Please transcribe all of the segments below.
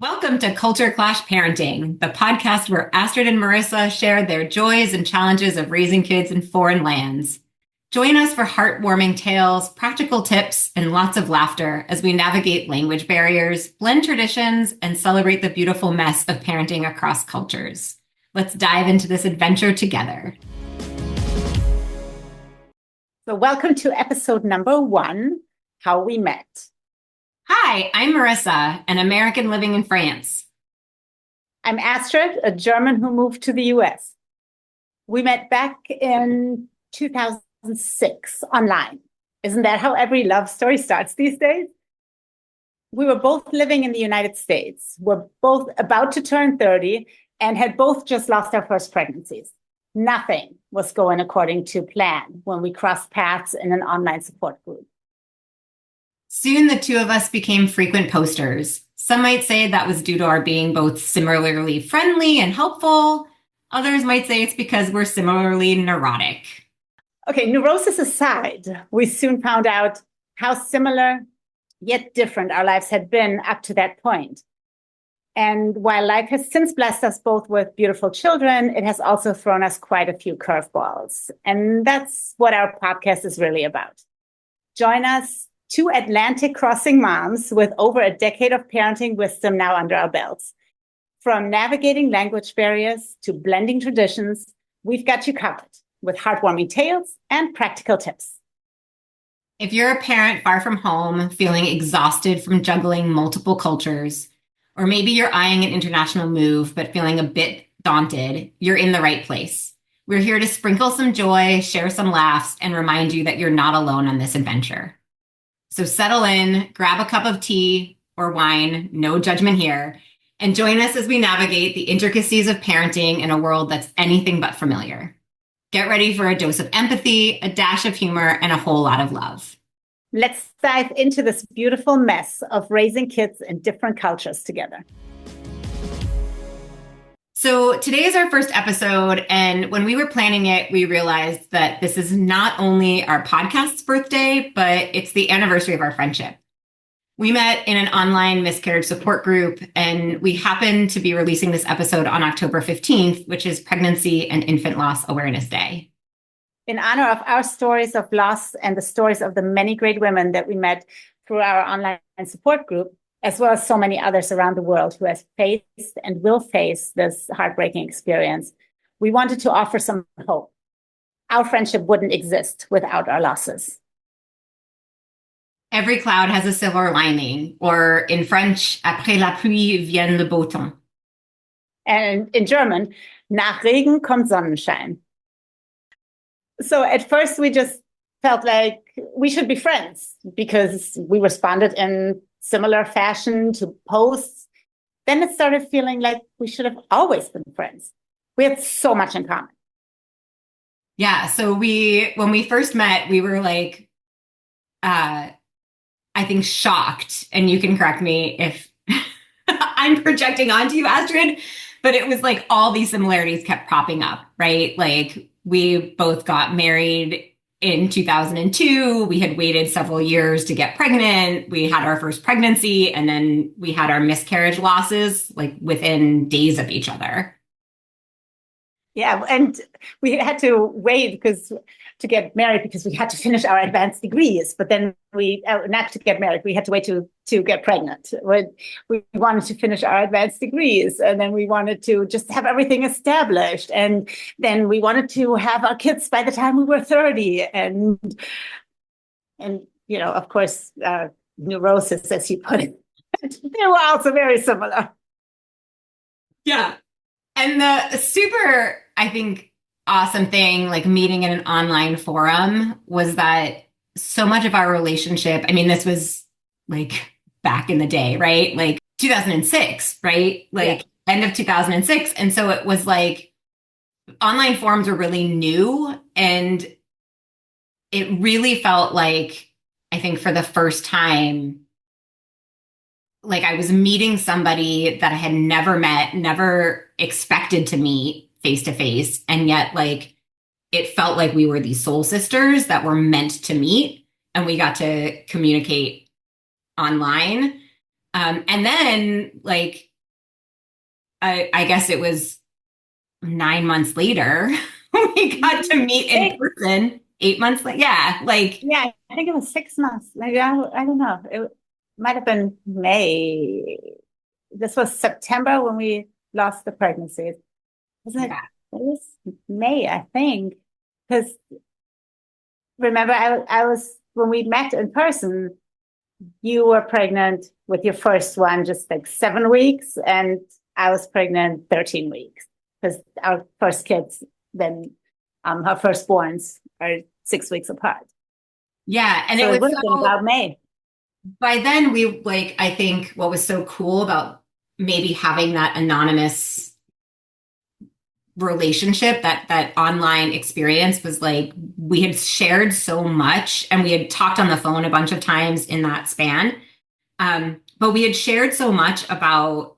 Welcome to Culture Clash Parenting, the podcast where Astrid and Marisa share their joys and challenges of raising kids in foreign lands. Join us for heartwarming tales, practical tips, and lots of laughter as we navigate language barriers, blend traditions, and celebrate the beautiful mess of parenting across cultures. Let's dive into this adventure together. So welcome to episode number 1, How We Met. Hi, I'm Marisa, an American living in France. I'm Astrid, a German who moved to the US. We met back in 2006 online. Isn't that how every love story starts these days? We were both living in the United States. We're both about to turn 30 and had both just lost our first pregnancies. Nothing was going according to plan when we crossed paths in an online support group. Soon, the two of us became frequent posters. Some might say that was due to our being both similarly friendly and helpful. Others might say it's because we're similarly neurotic. Okay, neurosis aside, we soon found out how similar yet different our lives had been up to that point. And while life has since blessed us both with beautiful children, it has also thrown us quite a few curveballs. And that's what our podcast is really about. Join us, two Atlantic crossing moms with over a decade of parenting wisdom now under our belts. From navigating language barriers to blending traditions, we've got you covered with heartwarming tales and practical tips. If you're a parent far from home, feeling exhausted from juggling multiple cultures, or maybe you're eyeing an international move but feeling a bit daunted, you're in the right place. We're here to sprinkle some joy, share some laughs, and remind you that you're not alone on this adventure. So settle in, grab a cup of tea or wine, no judgment here, and join us as we navigate the intricacies of parenting in a world that's anything but familiar. Get ready for a dose of empathy, a dash of humor, and a whole lot of love. Let's dive into this beautiful mess of raising kids in different cultures together. So today is our first episode, and when we were planning it, we realized that this is not only our podcast's birthday, but it's the anniversary of our friendship. We met in an online miscarriage support group, and we happen to be releasing this episode on October 15th, which is Pregnancy and Infant Loss Awareness Day. In honor of our stories of loss and the stories of the many great women that we met through our online support group, as well as so many others around the world who have faced and will face this heartbreaking experience, we wanted to offer some hope. Our friendship wouldn't exist without our losses. Every cloud has a silver lining, or in French, après la pluie vient le beau temps. And in German, nach Regen kommt Sonnenschein. So at first we just felt like we should be friends because we responded in similar fashion to posts. Then it started feeling like we should have always been friends. We had so much in common. Yeah. So when we first met, we were like, I think shocked. And you can correct me if I'm projecting onto you, Astrid, but it was like all these similarities kept popping up, right? Like we both got married in 2002, we had waited several years to get pregnant. We had our first pregnancy, and then we had our miscarriage losses like within days of each other. Yeah, and we had to wait to get married because we had to finish our advanced degrees. But then not to get married, we had to wait to get pregnant. We wanted to finish our advanced degrees, and then we wanted to just have everything established. And then we wanted to have our kids by the time we were 30. And of course, neurosis, as you put it, they were also very similar. Yeah. And the super, I think, awesome thing, like meeting in an online forum, was that so much of our relationship, I mean, this was like back in the day, right? Like 2006, right? Like end of 2006. And so it was like online forums were really new. And it really felt like, I think for the first time, like I was meeting somebody that I had never met, never expected to meet face to face. And yet like, it felt like we were these soul sisters that were meant to meet, and we got to communicate online. And then like I guess it was 9 months later, we got to meet in Hey, person. 8 months later. Yeah. Like, yeah, I think it was 6 months. Maybe I don't know. It might have been May. This was September when we lost the pregnancy. Was it? yeah. It was May, I think. Because remember, I was when we met in person. You were pregnant with your first one, just like 7 weeks, and I was pregnant 13 weeks because our first kids, then her firstborns are 6 weeks apart. Yeah. And it So it was would have been so, about May. by then we like, I think what was so cool about maybe having that anonymous relationship, that online experience, was like we had shared so much and we had talked on the phone a bunch of times in that span. But we had shared so much about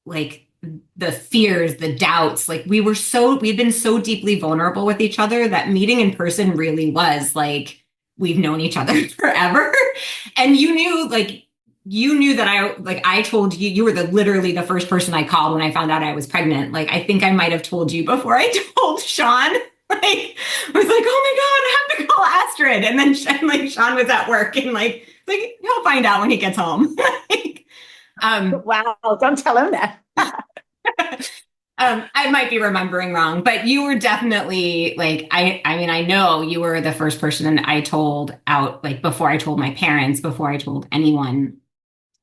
like the fears, the doubts. Like we'd been so deeply vulnerable with each other that meeting in person really was like we've known each other forever. And you knew that I told you, you were literally the first person I called when I found out I was pregnant. Like I think I might have told you before I told Sean. Like I was like, oh my God, I have to call Astrid. And then Sean was at work and like he'll find out when he gets home. like, um, Wow, don't tell him that. I might be remembering wrong, but you were definitely like, I mean, I know you were the first person I told out, like before I told my parents, before I told anyone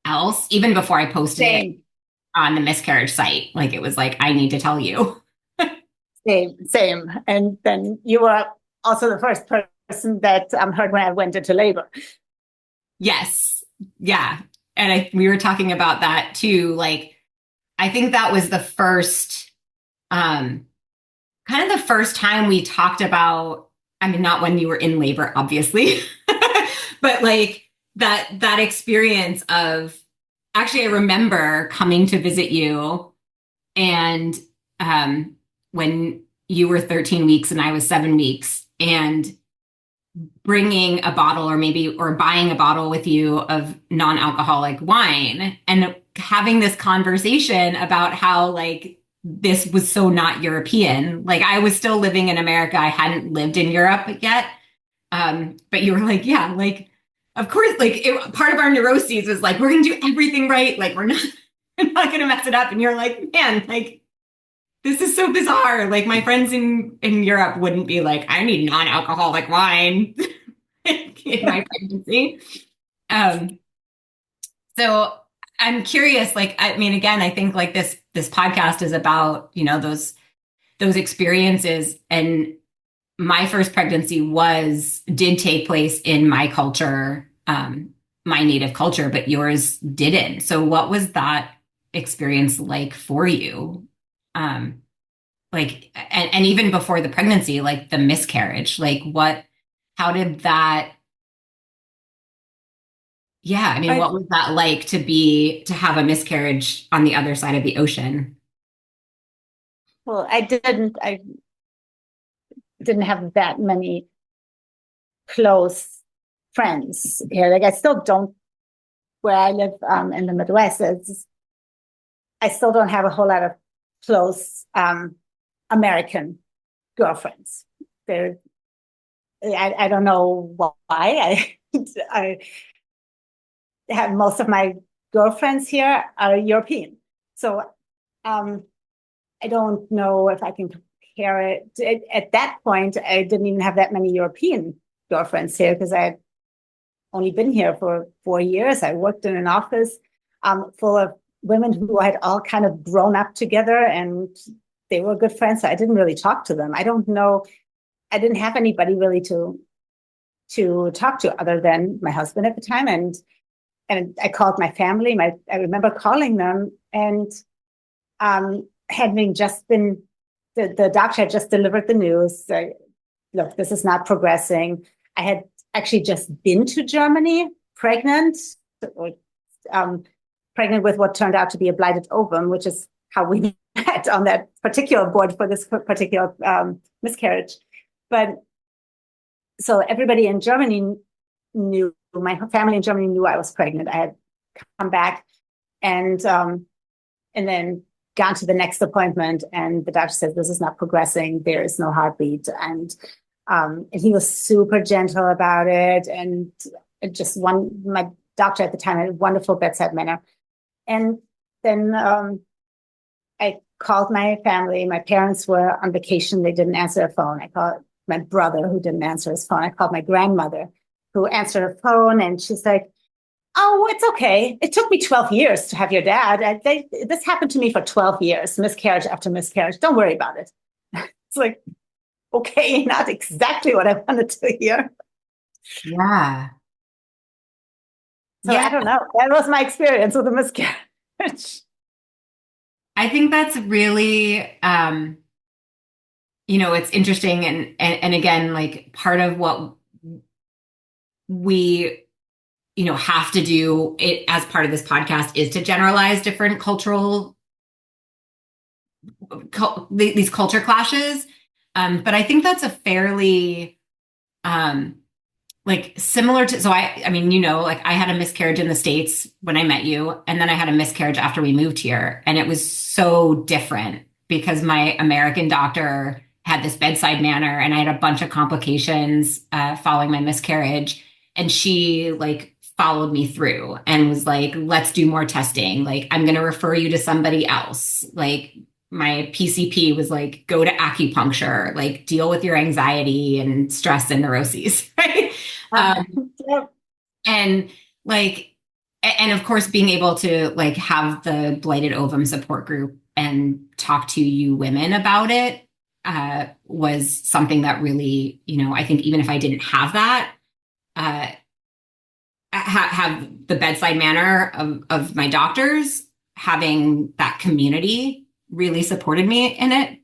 else, even before I posted it Same, on the miscarriage site. Like it was like, I need to tell you. same. And then you were also the first person that heard when I went into labor. Yes. Yeah. And we were talking about that too. Like, I think that was um, kind of the first time we talked about, I mean, not when you were in labor, obviously, but like that experience of actually, I remember coming to visit you and when you were 13 weeks and I was 7 weeks and bringing a bottle or buying a bottle with you of non-alcoholic wine and having this conversation about how like this was so not European. Like I was still living in America. I hadn't lived in Europe yet. But you were like, yeah, like of course, like part of our neuroses was like, we're gonna do everything right. Like we're not gonna mess it up. And you're like, man, like this is so bizarre. Like my friends in Europe wouldn't be like, I need non-alcoholic wine in my pregnancy. Um, so I'm curious, like, I mean, again, I think like this podcast is about, those experiences. And my first pregnancy did take place in my culture, my native culture, but yours didn't. So what was that experience like for you? Um, and even before the pregnancy, like the miscarriage, like how did that, yeah, I mean, I what was that like to have a miscarriage on the other side of the ocean? well, I didn't have that many close friends here. Like I still don't where I live in the Midwest. I still don't have a whole lot of close American girlfriends. They're I don't know why. I have most of my girlfriends here are European, so um, I don't know if I can compare it. At that point, I didn't even have that many European girlfriends here because I had only been here for 4 years. I worked in an office full of women who had all kind of grown up together and they were good friends. So I didn't really talk to them. I don't know. I didn't have anybody really to talk to other than my husband at the time. And I called my family. I remember calling them and having just been the doctor had just delivered the news. Look, this is not progressing. I had actually just been to Germany pregnant, um, pregnant with what turned out to be a blighted ovum, which is how we met on that particular board for this particular miscarriage. But so everybody in Germany knew, my family in Germany knew I was pregnant. I had come back and then gone to the next appointment, and the doctor says, this is not progressing. There is no heartbeat. And he was super gentle about it. And my doctor at the time had a wonderful bedside manner. And then I called my family. My parents were on vacation. They didn't answer their phone. I called my brother, who didn't answer his phone. I called my grandmother, who answered her phone. And she's like, oh, it's okay. It took me 12 years to have your dad. This happened to me for 12 years, miscarriage after miscarriage. Don't worry about it. It's like, okay, not exactly what I wanted to hear. Yeah. So I don't know. That was my experience with a miscarriage. I think that's really, it's interesting. And again, like part of what we, have to do it as part of this podcast is to generalize different these culture clashes. But I think that's a fairly, like similar to, so I mean, like I had a miscarriage in the States when I met you, and then I had a miscarriage after we moved here. And it was so different because my American doctor had this bedside manner and I had a bunch of complications following my miscarriage. And she like followed me through and was like, let's do more testing. Like, I'm going to refer you to somebody else. Like, my PCP was like, go to acupuncture, like deal with your anxiety and stress and neuroses, right? Yep. And like, and of course, being able to like have the blighted ovum support group and talk to you women about it was something that really, I think even if I didn't have that, have the bedside manner of my doctors, having that community really supported me in it.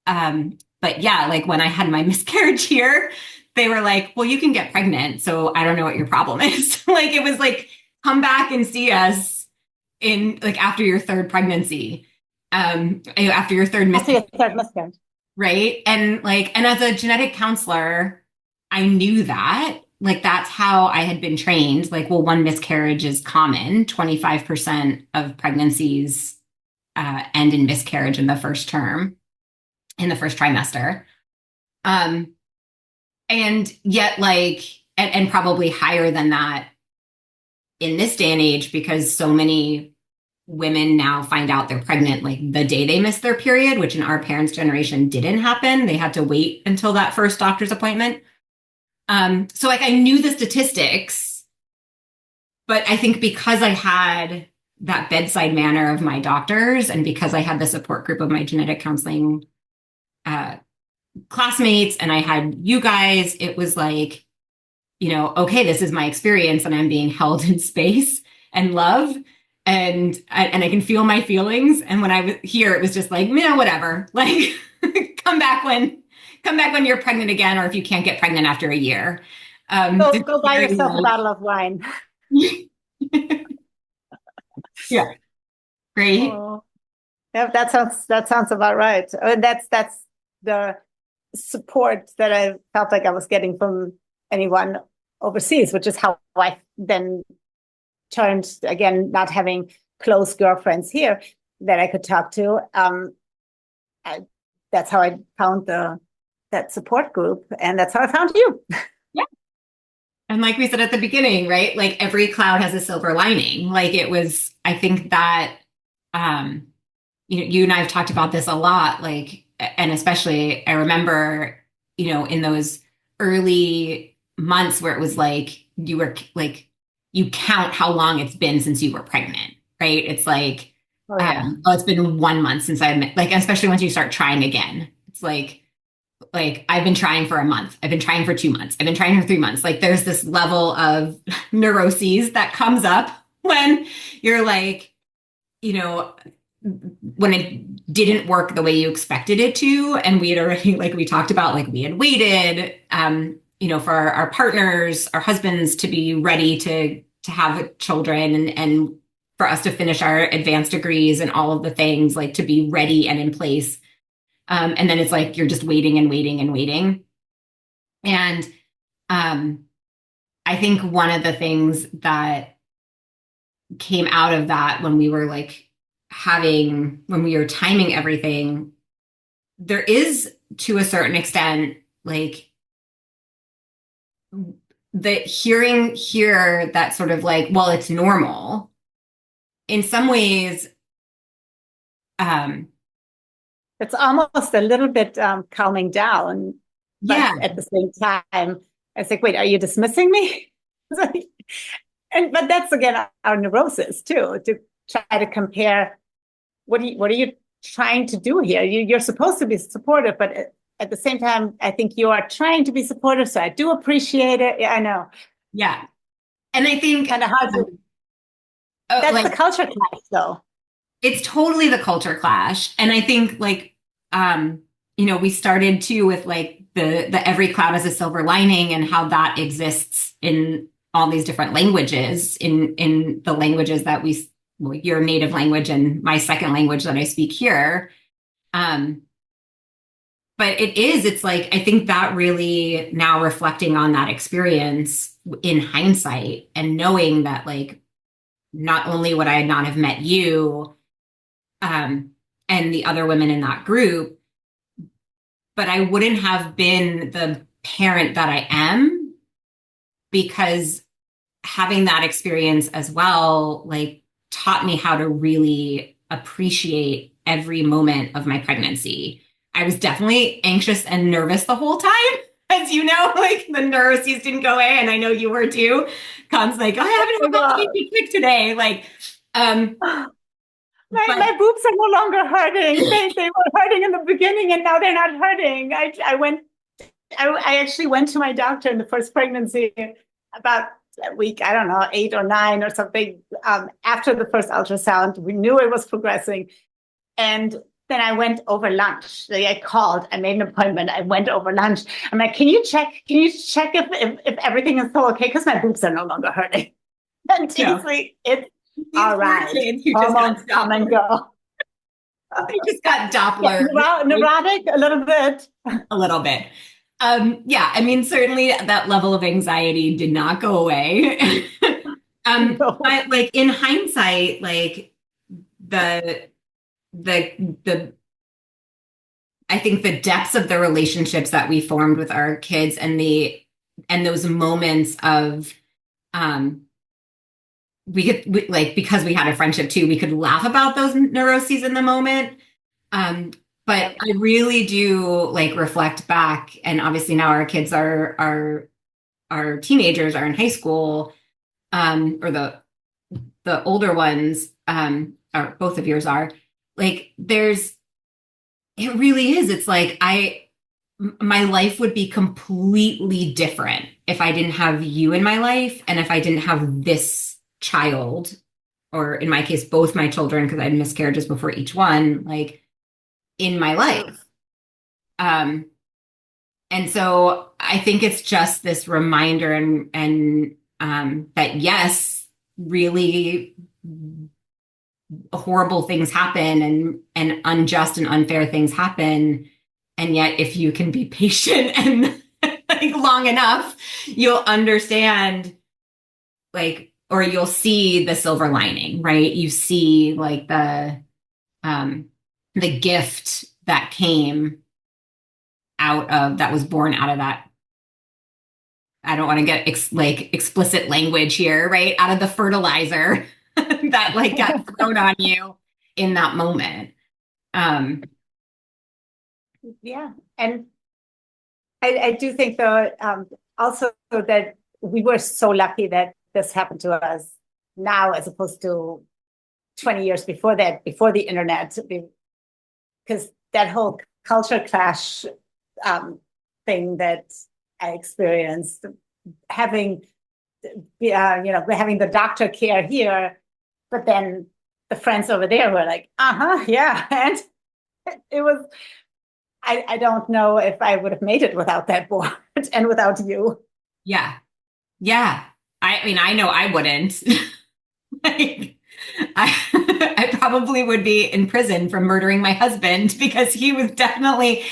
But yeah, like when I had my miscarriage here, they were like, well, you can get pregnant. So I don't know what your problem is. Like, it was like, come back and see us in like after your third pregnancy, after your third Miscarriage. right? And as a genetic counselor, I knew that. Like, that's how I had been trained. Like, well, one miscarriage is common. 25% of pregnancies end in miscarriage in the first trimester. And yet, like, and probably higher than that in this day and age, because so many women now find out they're pregnant like the day they miss their period, which in our parents' generation didn't happen. They had to wait until that first doctor's appointment. So like I knew the statistics, but I think because I had that bedside manner of my doctors and because I had the support group of my genetic counseling classmates and I had you guys, it was like, okay, this is my experience and I'm being held in space and love. And I can feel my feelings. And when I was here, it was just like, whatever, like come back when you're pregnant again, or if you can't get pregnant after a year. Go buy yourself a bottle of wine. Yeah. Great. Oh, yeah, that sounds about right. That's the support that I felt like I was getting from anyone overseas, which is how I then turned, again, not having close girlfriends here that I could talk to. That's how I found that support group, and that's how I found you. Yeah. And like we said at the beginning, right? Like every cloud has a silver lining. Like it was, I think that, you and I have talked about this a lot, like, and especially I remember, in those early months where it was like, you were like, you count how long it's been since you were pregnant, right? It's like, it's been 1 month since I met, like, especially once you start trying again, it's like I've been trying for a month. I've been trying for 2 months. I've been trying for 3 months. Like there's this level of neuroses that comes up when you're like, when it didn't work the way you expected it to. And we had already, like we talked about, like we had waited, for our partners, our husbands to be ready to have children and for us to finish our advanced degrees and all of the things, like to be ready and in place. And then it's like you're just waiting and waiting and waiting. And I think one of the things that came out of that when we were like when we were timing everything, there is to a certain extent, like the hearing here that sort of like, well, it's normal. In some ways, um, It's almost a little bit calming down, but yeah, at the same time, it's like, wait, are you dismissing me? And but that's again our neurosis too, to try to compare what are you trying to do here? You're supposed to be supportive, but at the same time, I think you are trying to be supportive. So I do appreciate it. Yeah, I know. yeah. And I think Kind of hard to. That's the like culture clash, though. it's totally the culture clash. And I think like we started too with like the every cloud has a silver lining and how that exists in all these different languages, in the languages that your native language and my second language that I speak here. Um, but it's like I think that really, now reflecting on that experience in hindsight and knowing that like not only would I not have met you, um, and the other women in that group, but I wouldn't have been the parent that I am, because having that experience as well, like, taught me how to really appreciate every moment of my pregnancy. I was definitely anxious and nervous the whole time. As you know, like the neuroses didn't go away, and I know you were too. Con's like, I haven't had my baby quick today. Like, My but my boobs are no longer hurting. They were hurting in the beginning, and now they're not hurting. I actually went to my doctor in the first pregnancy about a week, I don't know, 8 or 9 or something. After the first ultrasound, we knew it was progressing, and then I went over lunch. Like I called, I made an appointment. I went over lunch. I'm like, can you check? Can you check if everything is still okay? Because my boobs are no longer hurting. And he's no, like, it's these all poor right. kids who just got Hormones come and Doppler. go. They just got Yeah, Doppler neurotic a little bit. a little bit. Yeah, I mean, certainly that level of anxiety did not go away. No. But like in hindsight, like the the I think the depths of the relationships that we formed with our kids, and those moments of um like, because we had a friendship too, we could laugh about those neuroses in the moment. Um, but Yeah. I really do like reflect back, and obviously now our kids are our teenagers, are in high school, or the older ones, or both of yours are, like, it really is. It's like my life would be completely different if I didn't have you in my life, and if I didn't have this child, or in my case, both my children, because I had miscarriages before each one, like, in my True. life. Um, and so I think it's just this reminder, and that yes, really horrible things happen, and unjust and unfair things happen. And yet if you can be patient and like long enough, you'll understand, like, or you'll see the silver lining, right? You see like um the gift that came that was born out of that. I don't want to get like explicit language here, right? Out of the fertilizer that like got thrown on you in that moment. Um, Yeah. And I do think though, also that we were so lucky that this happened to us now as opposed to 20 years before that, before the internet, because that whole culture clash thing that I experienced, having having the doctor care here, but then the friends over there were like, uh-huh, yeah. And it was, I don't know if I would have made it without that board and without you. yeah, yeah. I mean, I know I wouldn't. Like, I probably would be in prison for murdering my husband, because he was definitely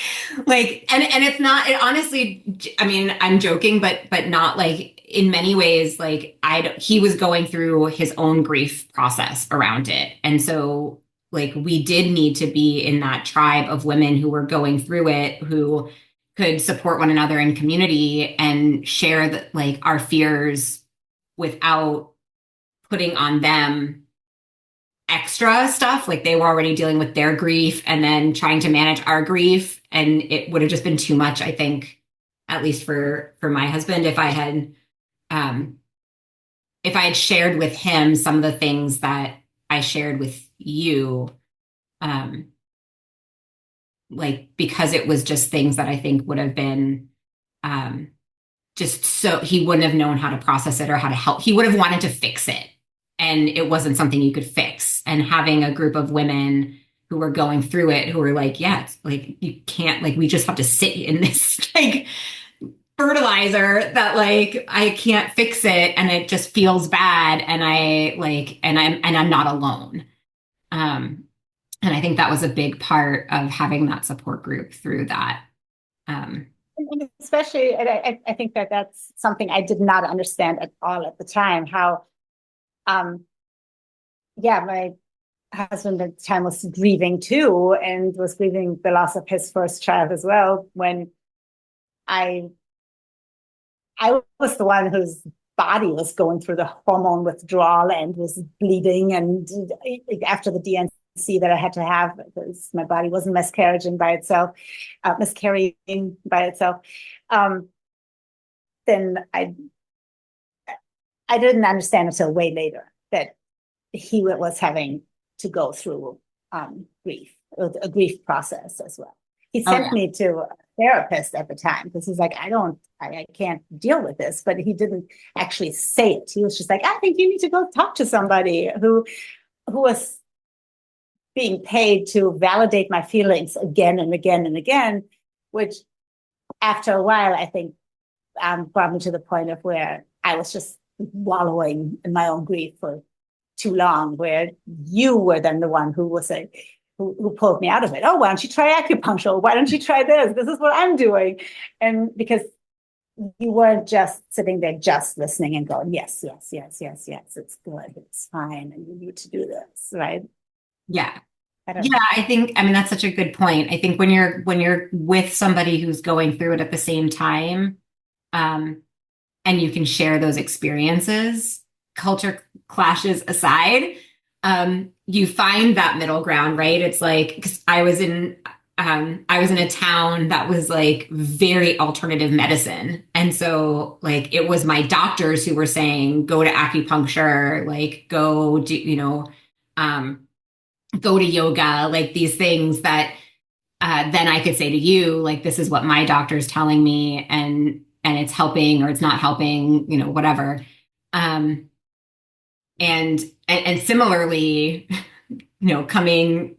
like, and it's not, it honestly, I mean, I'm joking, but not like, in many ways, like he was going through his own grief process around it. And so like we did need to be in that tribe of women who were going through it, who could support one another in community and share like our fears without putting on them extra stuff. Like they were already dealing with their grief and then trying to manage our grief. And it would have just been too much, I think, at least for my husband, um, if I had shared with him some of the things that I shared with you, um, like because it was just things that I think would have been um, just so he wouldn't have known how to process it or how to help. He would have wanted to fix it, and it wasn't something you could fix. And having a group of women who were going through it, who were like, yeah, it's like you can't, like we just have to sit in this like fertilizer that like I can't fix it and it just feels bad and I'm not alone. Um and I think that was a big part of having that support group through that. Um And especially, I think that that's something I did not understand at all at the time. How, um, yeah, my husband at the time was grieving too, and was grieving the loss of his first child as well. When I, I was the one whose body was going through the hormone withdrawal and was bleeding, and after the DNC that I had to have because my body wasn't miscarrying by itself. Um, then I didn't understand until way later that he was having to go through grief, a grief process as well. He oh sent yeah. me to a therapist at the time because he's like, I can't deal with this, but he didn't actually say it. He was just like, I think you need to go talk to somebody who was being paid to validate my feelings again and again and again, which after a while, I think brought me to the point of where I was just wallowing in my own grief for too long, where you were then the one who was like, who pulled me out of it. Oh, why don't you try acupuncture? Why don't you try this? This is what I'm doing. And because you weren't just sitting there, just listening and going, yes, yes, yes, yes, yes, it's good, it's fine, and you need to do this, right? Yeah. I don't Yeah, know. I think, I mean, that's such a good point. I think when you're with somebody who's going through it at the same time, um, and you can share those experiences, culture clashes aside, you find that middle ground, right? It's like, 'cause I was in a town that was like very alternative medicine. And so like it was my doctors who were saying, go to acupuncture, like go do, um, go to yoga, like these things that then I could say to you, like, this is what my doctor's telling me, and it's helping or it's not helping, whatever. Um, and similarly, being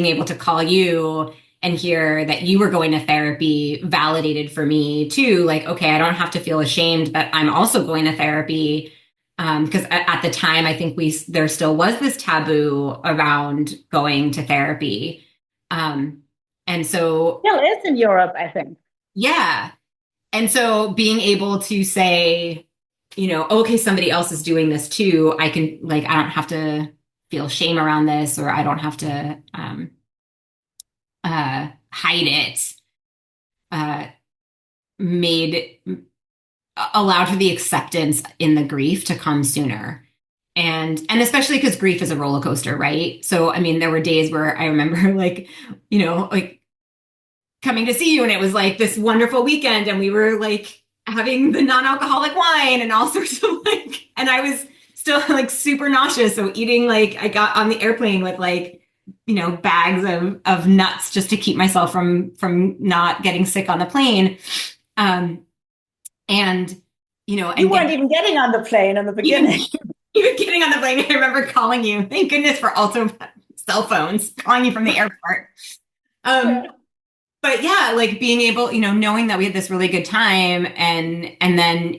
able to call you and hear that you were going to therapy validated for me too. Like, okay, I don't have to feel ashamed that I'm also going to therapy. Because at the time, I think there still was this taboo around going to therapy. Um, and so, Still is in Europe, I think. yeah. And so being able to say, okay, somebody else is doing this too. I can, like, I don't have to feel shame around this, or I don't have to hide it, uh, made, allowed for the acceptance in the grief to come sooner. And especially because grief is a roller coaster, right? So, I mean, there were days where I remember like coming to see you and it was like this wonderful weekend and we were like having the non-alcoholic wine and all sorts of like, and I was still like super nauseous. So eating, like I got on the airplane with like, bags of nuts just to keep myself from not getting sick on the plane. Um, and, You and weren't even getting on the plane in the even, beginning. even getting on the plane, I remember calling you. Thank goodness for also cell phones, calling you from the airport. Um, Yeah. but yeah, like being able, knowing that we had this really good time and then,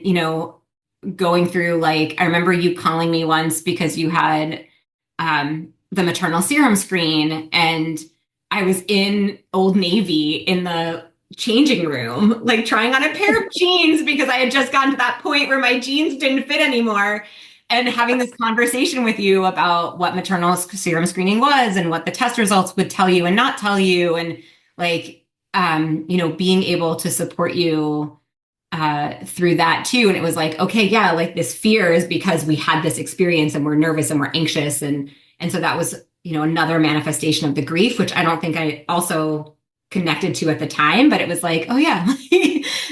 going through like I remember you calling me once because you had the maternal serum screen and I was in Old Navy in the changing room, like trying on a pair of jeans because I had just gotten to that point where my jeans didn't fit anymore. and having this conversation with you about what maternal serum screening was and what the test results would tell you and not tell you, and like being able to support you through that too. And it was like, okay, yeah, like this fear is because we had this experience and we're nervous and we're anxious, and so that was another manifestation of the grief, which I don't think I also connected to at the time, but it was like, oh yeah,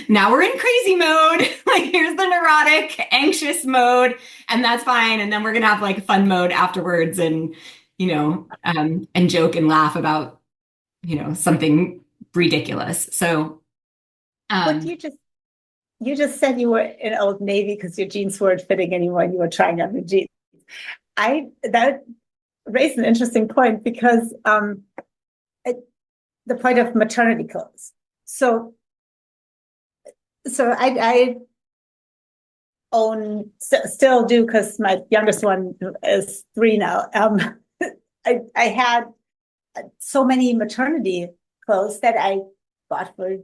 now we're in crazy mode. Like here's the neurotic, anxious mode, and that's fine. And then we're gonna have like fun mode afterwards, and and joke and laugh about something ridiculous. So, What um, you just said you were in Old Navy because your jeans weren't fitting anymore and you were trying on the jeans. I that raised an interesting point because the point of maternity clothes. So I own still do because my youngest one is 3 now. I had so many maternity clothes that I bought for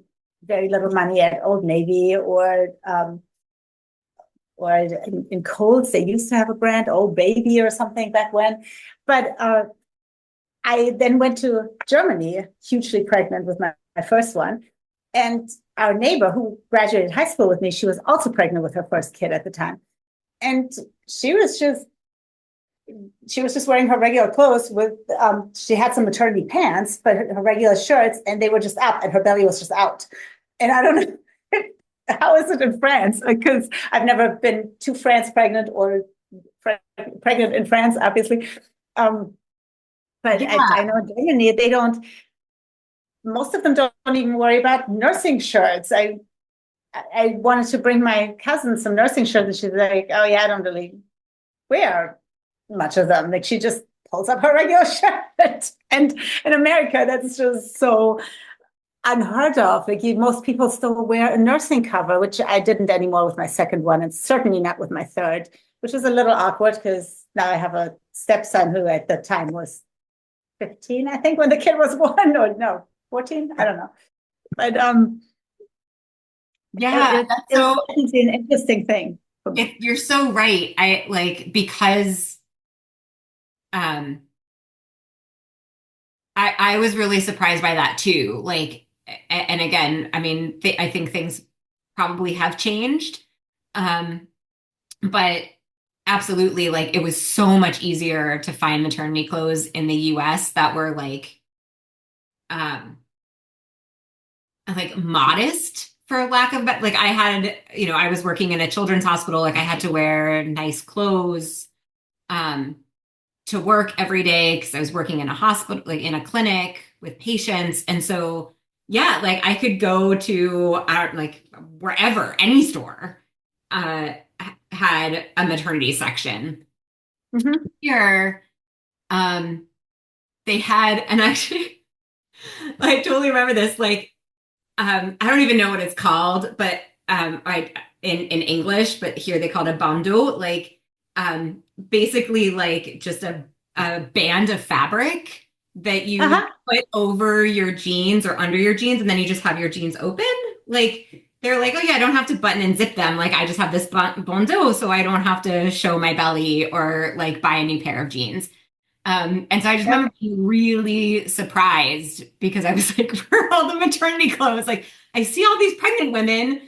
very little money at Old Navy or in Kohl's. They used to have a brand, Old Baby or something back when. But I then went to Germany, hugely pregnant with my first one. And our neighbor who graduated high school with me, she was also pregnant with her first kid at the time. And she was just wearing her regular clothes with she had some maternity pants, but her regular shirts, and they were just up and her belly was just out. And I don't know how is it in France, because I've never been to France pregnant or pregnant in France, obviously. But yeah, I know in Germany they don't. Most of them don't even worry about nursing shirts. I wanted to bring my cousin some nursing shirts, and she's like, "Oh yeah, I don't really wear much of them." Like she just pulls up her regular shirt. And in America, that's just so unheard of. Like most people still wear a nursing cover, which I didn't anymore with my second one, and certainly not with my third, which was a little awkward because now I have a stepson who at the time was 15, I think, when the kid was born, or no, 14, I don't know. But yeah, that's it was so. definitely an interesting thing for me. You're so right. I like because um I was really surprised by that too. Like, and again, I mean, I think things probably have changed. Um, but absolutely, like it was so much easier to find maternity clothes in the US that were um like modest for lack of like I had, I was working in a children's hospital, like I had to wear nice clothes um to work every day because I was working in a hospital, like in a clinic with patients. And so, yeah, like I could go to like wherever, any store had a maternity section. Mm-hmm. Here, um, they had, and actually, I totally remember this. Like, I don't even know what it's called, but I in English, but here they call it a bandeau, like basically like just a band of fabric that you Uh-huh. put over your jeans or under your jeans, and then you just have your jeans open. Like they're like, oh yeah, I don't have to button and zip them. Like I just have this bandeau, so I don't have to show my belly or like buy a new pair of jeans. And so I just Yep. remember being really surprised because I was like, where are all the maternity clothes? Like, I see all these pregnant women.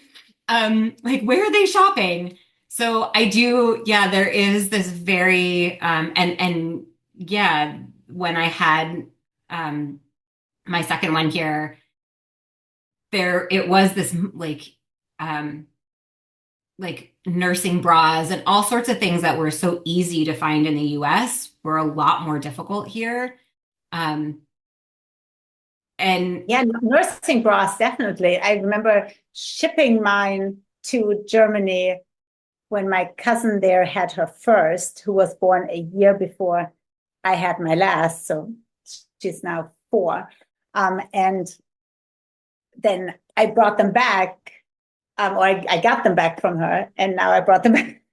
Like, where are they shopping? So I do, yeah, there is this very, and yeah, when I had my second one here, there it was this um, like nursing bras and all sorts of things that were so easy to find in the US were a lot more difficult here. Um, and Yeah, nursing bras, definitely. I remember shipping mine to Germany when my cousin there had her first, who was born a year before I had my last. So she's now 4. And then I brought them back, or I got them back from her, and now I brought them back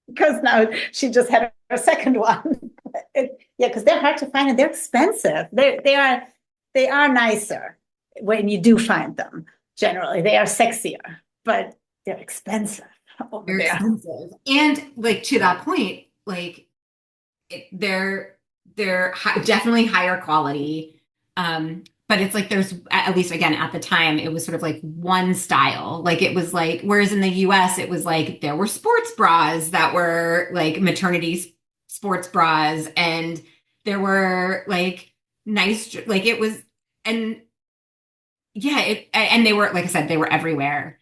because now she just had her second one. Yeah, because they're hard to find and they're expensive. They are nicer when you do find them. Generally, they are sexier, but they're expensive. over Very there. expensive. And like to that point, like they're definitely higher quality. But it's like there's at least again at the time it was sort of like one style. Like it was like whereas in the US it was like there were sports bras that were like maternity sports bras and there were like nice like it was and yeah it and they were like I said they were everywhere.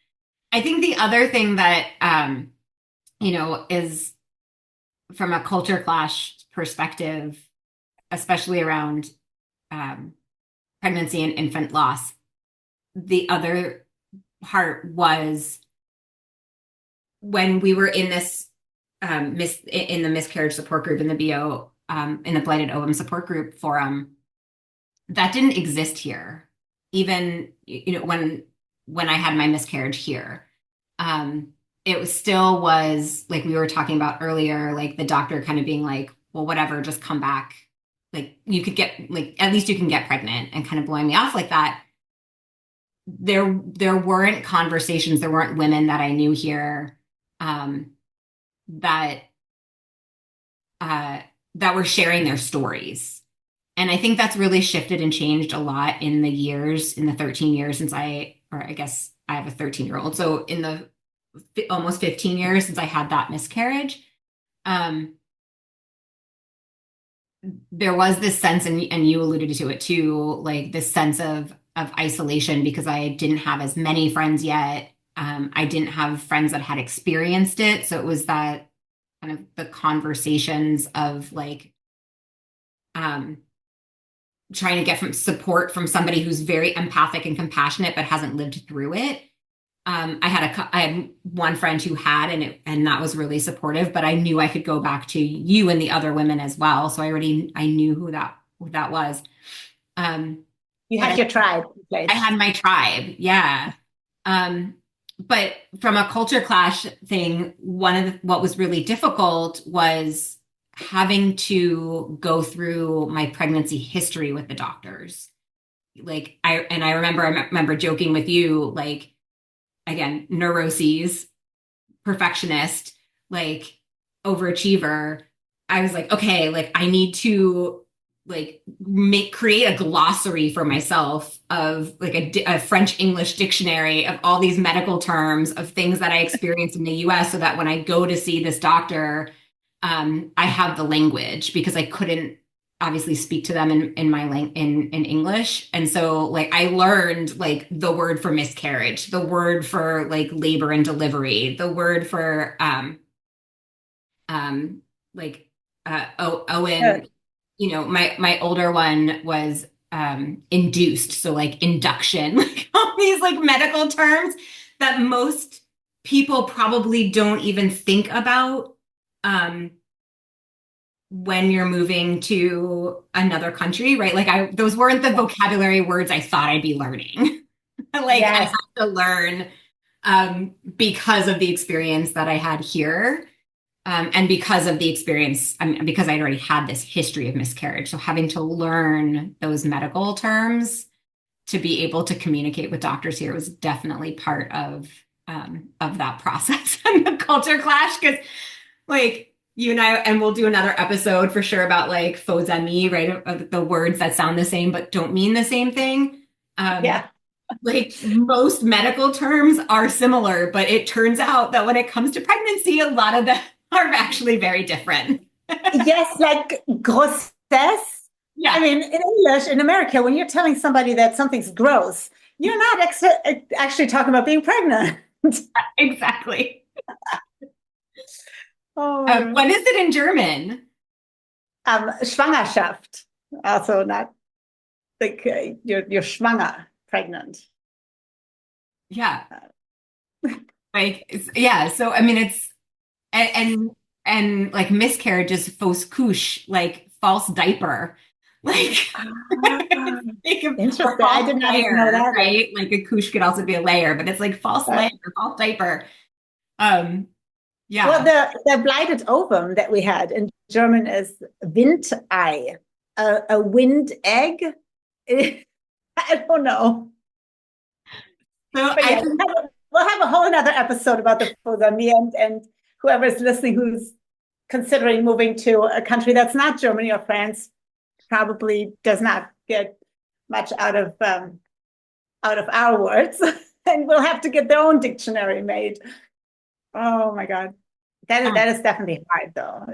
I think the other thing that is from a culture clash perspective, especially around um, pregnancy and infant loss, the other part was when we were in this in the miscarriage support group in the BO in the blighted ovum support group forum that didn't exist here. Even when I had my miscarriage here, um, it was still was like we were talking about earlier, like the doctor kind of being like, well, whatever, just come back. Like you could get like at least you can get pregnant and kind of blowing me off like that. There weren't conversations, there weren't women that I knew here um, that uh, that were sharing their stories. And I think that's really shifted and changed a lot in the years, in the 13 years since or I guess I have a 13-year-old. So in the almost 15 years since I had that miscarriage, um, there was this sense, and you alluded to it too, like this sense of isolation because I didn't have as many friends yet. I didn't have friends that had experienced it. So it was that kind of the conversations of like um, trying to get from support from somebody who's very empathic and compassionate but hasn't lived through it. I had one friend who had, and that was really supportive. But I knew I could go back to you and the other women as well. So I knew who that was. Um, You but had your tribe in I place. had my tribe, yeah. Um, but from a culture clash thing, what was really difficult was having to go through my pregnancy history with the doctors. Like I remember joking with you, like again, neuroses, perfectionist, like overachiever. I was like, okay, like I need to like create a glossary for myself of like a French English dictionary of all these medical terms of things that I experienced in the US so that when I go to see this doctor, I have the language because I couldn't obviously speak to them in my in English. And so like I learned like the word for miscarriage, the word for like labor and delivery, the word for um like Uh, Owen, my older one was induced, so like induction, like all these like medical terms that most people probably don't even think about um when you're moving to another country, right? Like those weren't the vocabulary words I thought I'd be learning. Like I yes. had to learn because of the experience that I had here. And because of the experience, because I'd already had this history of miscarriage. So having to learn those medical terms to be able to communicate with doctors here was definitely part of that process and the culture clash. Because like you and I, and we'll do another episode for sure about like faux amis, right? Of the words that sound the same but don't mean the same thing. Um, Yeah. like most medical terms are similar, but it turns out that when it comes to pregnancy, a lot of them are actually very different. Yes, like grossesse. I Yeah, mean, in English, in America, when you're telling somebody that something's gross, you're not actually talking about being pregnant. exactly. Oh my God. What is it in German? Schwangerschaft. Also not like you're schwanger, pregnant. Yeah, like yeah. So I mean, it's and and like miscarriage is fausse couche, like false diaper, like Ah, like or interesting. I false did not even know layer, that. right? Like a couche could also be a layer, but it's like false layer, false diaper. Um, Well, yeah. the blighted ovum that we had in German is Windei, a wind egg. I don't know. So But I yeah, think we'll have a whole another episode about the food on me and whoever is listening who's considering moving to a country that's not Germany or France probably does not get much out of our words, and we'll have to get their own dictionary made. Oh my God. That is definitely hard though.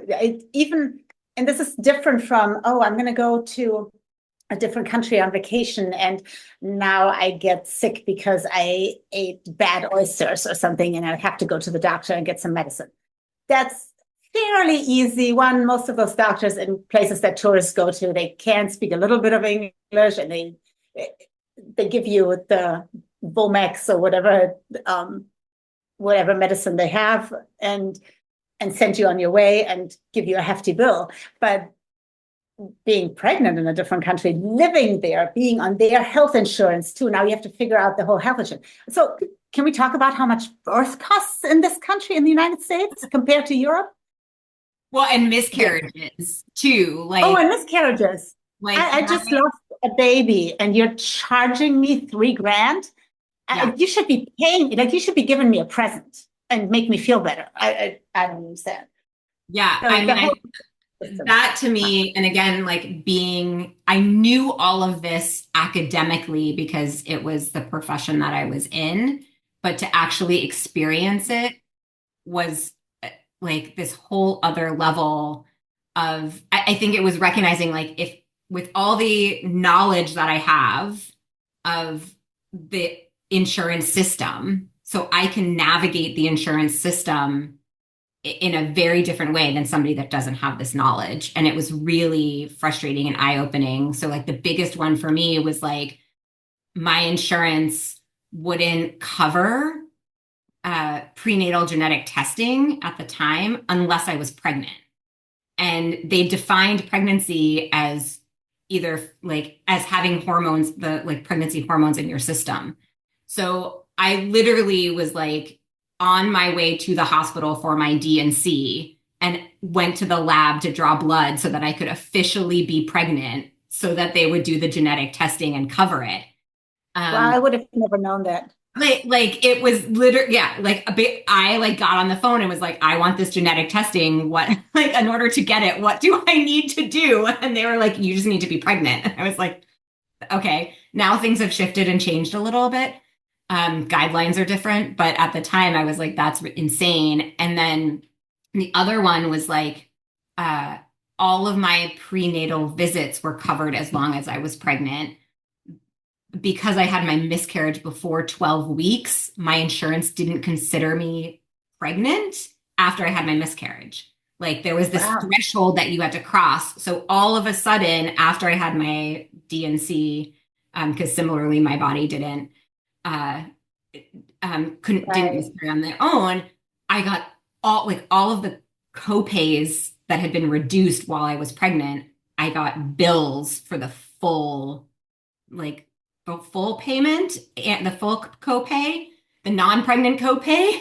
Even and this is different from, oh, I'm gonna go to a different country on vacation and now I get sick because I ate bad oysters or something and I have to go to the doctor and get some medicine. That's fairly easy. One, most of those doctors in places that tourists go to, they can speak a little bit of English and they give you the Vomex or whatever medicine they have and send you on your way and give you a hefty bill. But being pregnant in a different country, living there, being on their health insurance too. Now you have to figure out the whole health insurance. So can we talk about how much birth costs in this country, in the United States, compared to Europe? Well, and miscarriages too. Like, oh, and miscarriages. Like I just lost a baby and you're charging me $3,000. Yeah. You should be paying, like you should be giving me a present and make me feel better. I don't understand. Yeah. So I mean, that to me, and again, like I knew all of this academically because it was the profession that I was in, but to actually experience it was like this whole other level of, I think it was recognizing like if with all the knowledge that I have of the insurance system, so I can navigate the insurance system in a very different way than somebody that doesn't have this knowledge. And it was really frustrating and eye-opening. So like the biggest one for me was like my insurance wouldn't cover prenatal genetic testing at the time unless I was pregnant. And they defined pregnancy as either like as having hormones, the like pregnancy hormones in your system. So I literally was like on my way to the hospital for my D&C and went to the lab to draw blood so that I could officially be pregnant so that they would do the genetic testing and cover it. Well, I would have never known that. Like it was literally, yeah, like I like got on the phone and was like, I want this genetic testing. What, like, in order to get it, what do I need to do? And they were like, you just need to be pregnant. And I was like, okay, now things have shifted and changed a little bit. Guidelines are different, but at the time I was like, that's insane. And then the other one was like, all of my prenatal visits were covered as long as I was pregnant. Because I had my miscarriage before 12 weeks, my insurance didn't consider me pregnant after I had my miscarriage. Like there was this threshold that you had to cross. So all of a sudden, after I had my D&C, because similarly my body didn't didn't miscarry on their own, I got all of the copays that had been reduced while I was pregnant. I got bills for the full payment and the full copay, the non-pregnant copay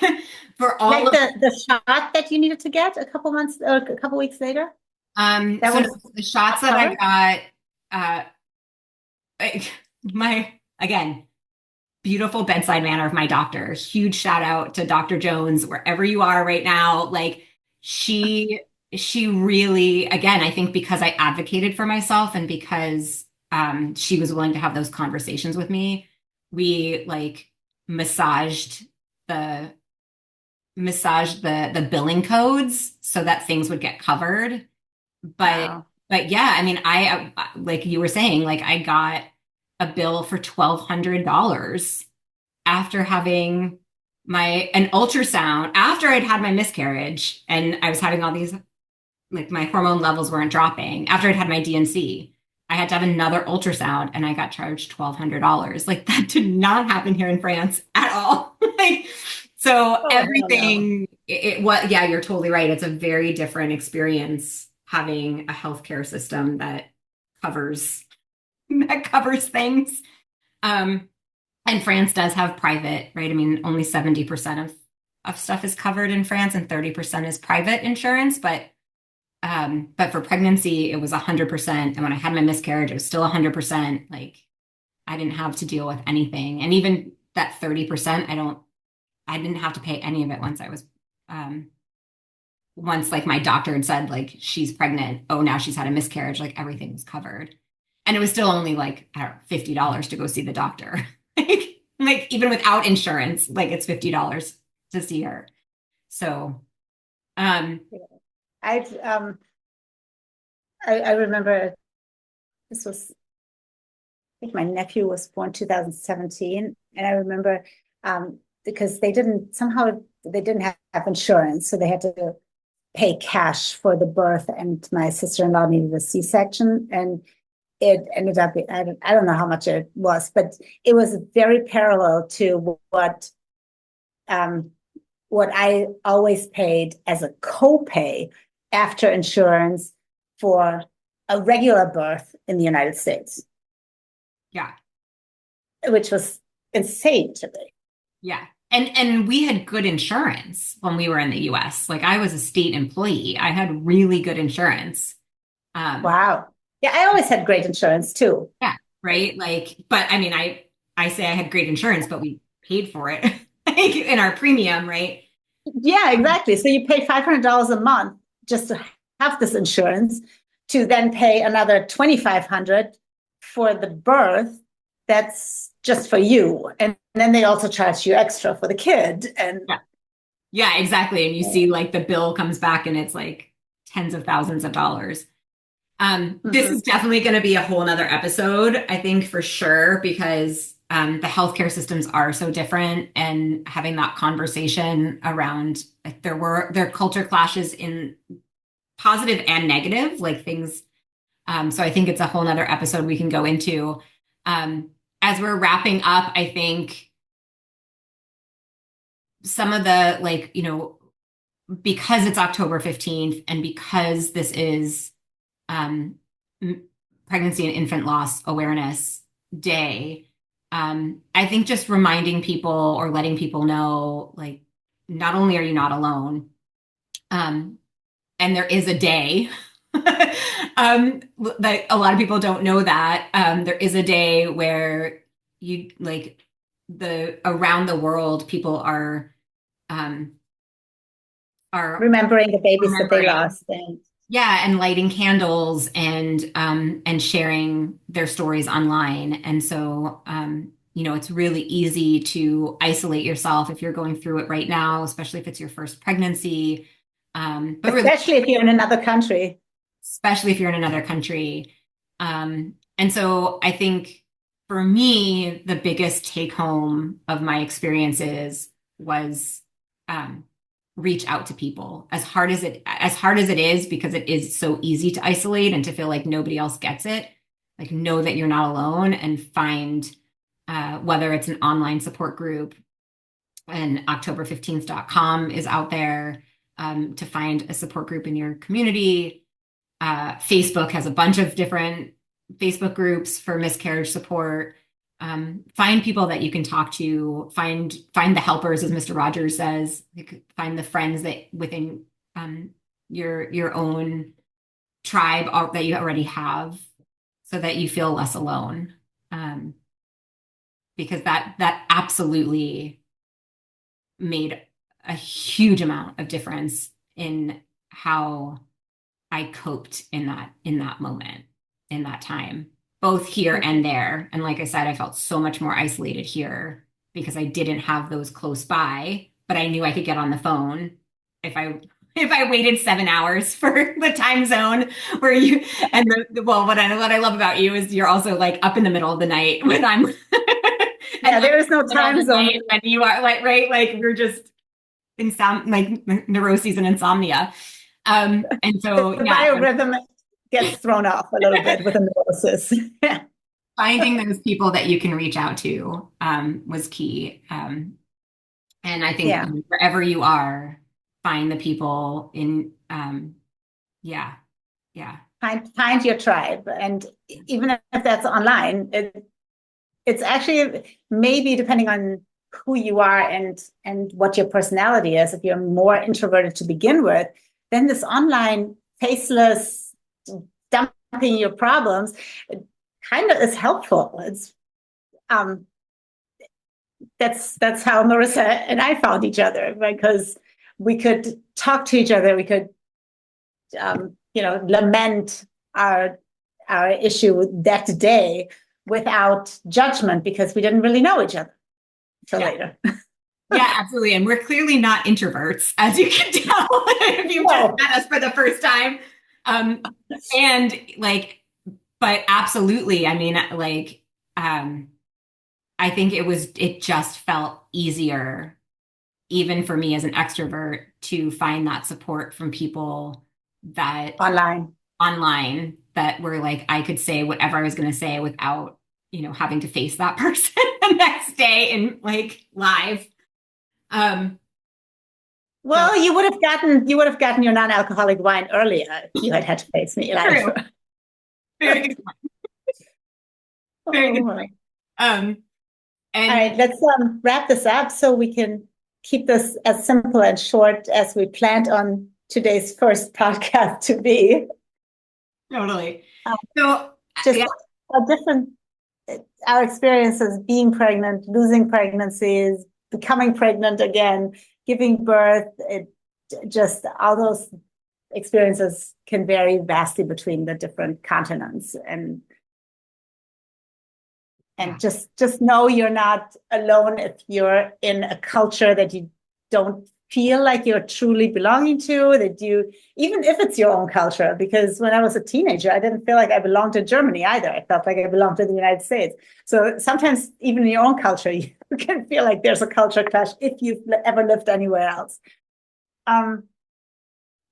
for all like of the shot that you needed to get a couple months or a couple weeks later. That was the shots that I got. My again, beautiful bedside manner of my doctor. Huge shout out to Dr. Jones wherever you are right now. Like she really, again, I think because I advocated for myself and because she was willing to have those conversations with me. We like massaged the billing codes so that things would get covered. But yeah, I mean, I like you were saying, like I got a bill for $1,200 after having an ultrasound after I'd had my miscarriage and I was having all these like my hormone levels weren't dropping after I'd had my D&C. I had to have another ultrasound and I got charged $1,200. Like that did not happen here in France at all. Like, so everything, yeah, you're totally right. It's a very different experience having a healthcare system that covers things. And France does have private, right? I mean, only 70% of stuff is covered in France and 30% is private insurance, but for pregnancy, it was 100%. And when I had my miscarriage, it was still 100%. Like I didn't have to deal with anything. And even that 30%, I didn't have to pay any of it once I was, once like my doctor had said like she's pregnant. Oh, now she's had a miscarriage. Like everything was covered, and it was still only like I don't know, $50 to go see the doctor. Like even without insurance, like it's $50 to see her. So, um, I I remember this was, I think my nephew was born 2017, and I remember because they didn't have insurance, so they had to pay cash for the birth, and my sister-in-law needed a C-section, and it ended up, I don't know how much it was, but it was very parallel to um, what I always paid as a copay after insurance for a regular birth in the United States, yeah, which was insane to me. yeah. And we had good insurance when we were in the US. Like I was a state employee. I had really good insurance. Um, Wow. Yeah, I always had great insurance too. yeah, right? Like, but I mean, I say I had great insurance, but we paid for it like in our premium, right? Yeah, exactly. So you pay $500 a month just to have this insurance, to then pay another 2,500 for the birth. That's just for you. And then they also charge you extra for the kid. And Yeah. Yeah, exactly. And you see like the bill comes back and it's like tens of thousands of dollars. This Mhm. is definitely going to be a whole nother episode, I think for sure, because the healthcare systems are so different, and having that conversation around like there culture clashes in positive and negative, like things. So I think it's a whole nother episode we can go into. Um, as we're wrapping up, I think some of the like, because it's October 15th and because this is um, Pregnancy and Infant Loss Awareness Day, I think just reminding people or letting people know, like, not only are you not alone, um, and there is a day, that a lot of people don't know that there is a day where you like the around the world people um, are Remembering the babies that they remembering. lost. And Yeah, and lighting candles and sharing their stories online. And so it's really easy to isolate yourself if you're going through it right now, especially if it's your first pregnancy. But really, especially if you're in another country. especially if you're in another country. And so I think for me, the biggest take home of my experiences was um, reach out to people as hard as it is, because it is so easy to isolate and to feel like nobody else gets it. Like know that you're not alone and find whether it's an online support group, and October15th.com is out there to find a support group in your community. Facebook has a bunch of different Facebook groups for miscarriage support. Find people that you can talk to. Find the helpers, as Mr. Rogers says. Find the friends that within your own tribe that you already have, so that you feel less alone. Um, because that absolutely made a huge amount of difference in how I coped in that moment, in that time, both here and there. And like I said, I felt so much more isolated here because I didn't have those close by, but I knew I could get on the phone if I waited 7 hours for the time zone where you and well, what I love about you is you're also like up in the middle of the night when I'm and Yeah, I'm there is in no the middle of time the zone. night and you are like right, like you're just like neuroses and insomnia. And so, The yeah, biorhythm gets thrown off a little bit with a neurosis. finding those people that you can reach out to was key. And I think Yeah. wherever you are, find the people yeah, yeah, Find your tribe. And even if that's online, it's actually maybe depending on who you are and what your personality is. If you're more introverted to begin with, then this online faceless dumping your problems kind of is helpful. It's um that's how Marissa and I found each other, because we could talk to each other. We could, lament our issue that day without judgment, because we didn't really know each other until later. Yeah, absolutely. And we're clearly not introverts, as you can tell if you've just met us for the first time. And like, but absolutely, I mean, like, I think it just felt easier, even for me as an extrovert, to find that support from people that online that were like, I could say whatever I was going to say without, having to face that person the next day in like live. Well, you would have gotten your non-alcoholic wine earlier if you had to face me live. True. Very good point. Very good point. And all right, let's wrap this up so we can keep this as simple and short as we planned on today's first podcast to be. Totally. So just our experiences being pregnant, losing pregnancies, becoming pregnant again, giving birth, just all those experiences can vary vastly between the different continents. And just know you're not alone if you're in a culture that you don't feel like you're truly belonging to, even if it's your own culture, because when I was a teenager, I didn't feel like I belonged to Germany either. I felt like I belonged to the United States. So sometimes even in your own culture, you can feel like there's a culture clash if you've ever lived anywhere else. And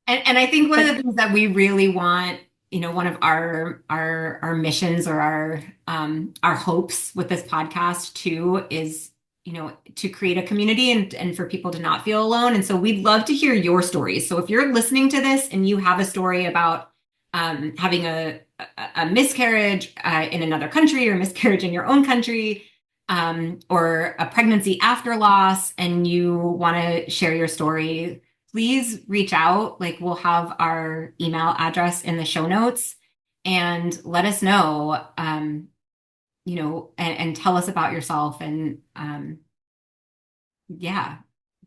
I think one of the things that we really want, one of our missions or our hopes with this podcast too is, to create a community and for people to not feel alone. And so we'd love to hear your stories. So if you're listening to this and you have a story about having a miscarriage in another country, or miscarriage in your own country, or a pregnancy after loss, and you want to share your story, please reach out. Like, we'll have our email address in the show notes, and let us know, and tell us about yourself. And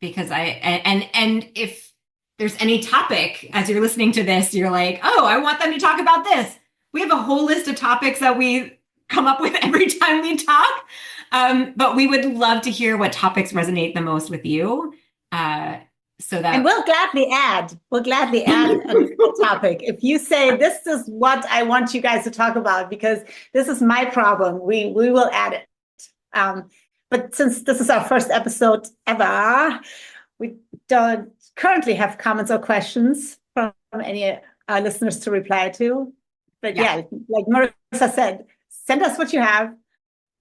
because and if there's any topic as you're listening to this, you're like, oh, I want them to talk about this. We have a whole list of topics that we come up with every time we talk. But we would love to hear what topics resonate the most with you. And we'll gladly add a topic. If you say, this is what I want you guys to talk about, because this is my problem, we will add it. But since this is our first episode ever, we don't currently have comments or questions from any of our listeners to reply to. But like Marissa said, send us what you have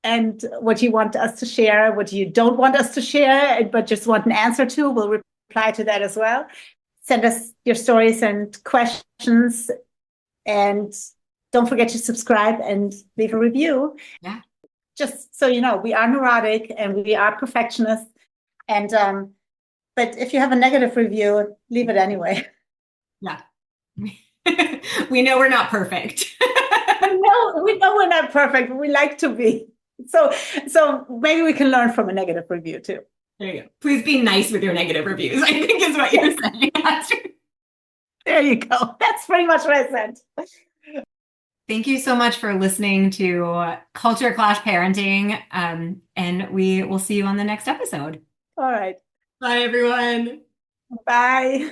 and what you want us to share, what you don't want us to share, but just want an answer to. We'll reply to that as well. Send us your stories and questions, and don't forget to subscribe and leave a review. Yeah. Just so you know, we are neurotic and we are perfectionists. And but if you have a negative review, leave it anyway. Yeah. We know we're not perfect. we know we're not perfect, but we like to be. So maybe we can learn from a negative review too. There you go. Please be nice with your negative reviews, I think is what you're saying, Astrid. There you go. That's pretty much what I said. Thank you so much for listening to Culture Clash Parenting. And we will see you on the next episode. All right. Bye, everyone. Bye.